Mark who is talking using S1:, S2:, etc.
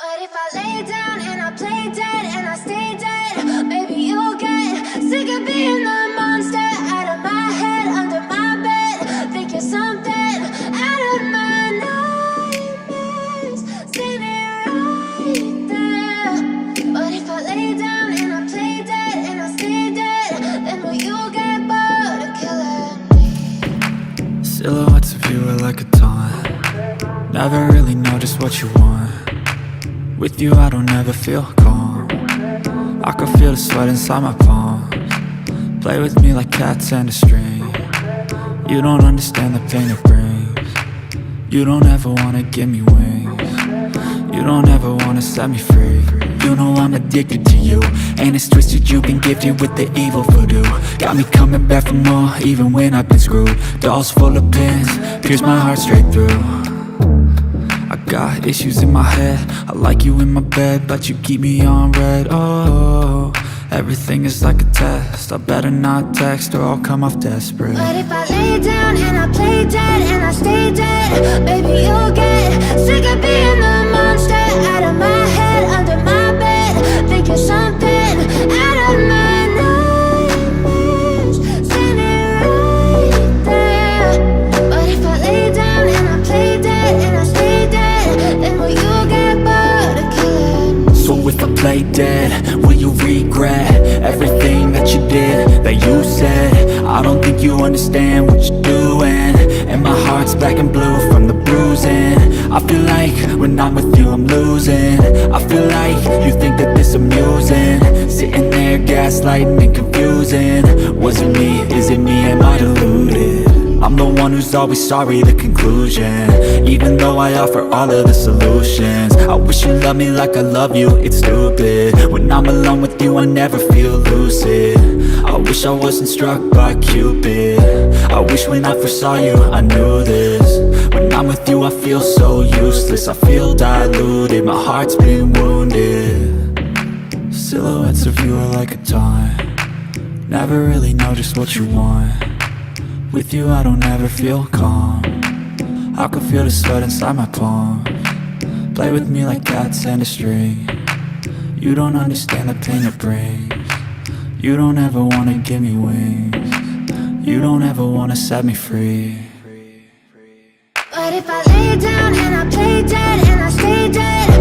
S1: But if I lay down and I play dead and I stay dead, maybe you'll get sick of being the monster out of my head, under my bed. Think you're something out of my nightmares, standing right there. But if I lay down and I play dead and I stay dead, then will you get bored of killing me?
S2: Silhouettes of you are like a taunt. Never really know just what you want. With you I don't ever feel calm. I can feel the sweat inside my palms. Play with me like cats and a string. You don't understand the pain it brings. You don't ever wanna give me wings. You don't ever wanna set me free. You know I'm addicted to you, and it's twisted, you've been gifted with the evil voodoo. Got me coming back for more, even when I've been screwed. Dolls full of pins, pierce my heart straight through. I got issues in my head, I like you in my bed, but you keep me on red. Oh, everything is like a test, I better not text or I'll come off desperate.
S1: But if I lay down and I play dead and I stay dead, baby you'll get sick of being the monster out of my head, under my bed. Think you're something out of my nightmares, standing right there. But if I lay down and I play dead and I stay dead, then will you get bored of killing me?
S2: So if I play dead, will you regret everything that you did, that you said? I don't think you understand what you're doing, and my heart's black and blue from the bruising. I feel like when I'm with you I'm losing. I feel like you think that this amusing, sitting there gaslighting and confusing. Was it me? Is it me? Am I deluded? I'm the one who's always sorry, the conclusion, even though I offer all of the solutions. I wish you loved me like I love you, it's stupid. When I'm alone with you I never feel lucid. I wish I wasn't struck by Cupid. I wish when I first saw you I knew this. When I'm with you I feel so useless, I feel diluted, my heart's been wounded. Silhouettes of you are like a taunt. Never really know just what you want. With you I don't ever feel calm. I can feel the sweat inside my palms. Play with me like cats and a string. You don't understand the pain it brings. You don't ever wanna give me wings. You don't ever wanna set me free.
S1: But if I lay down and I play dead and I stay dead,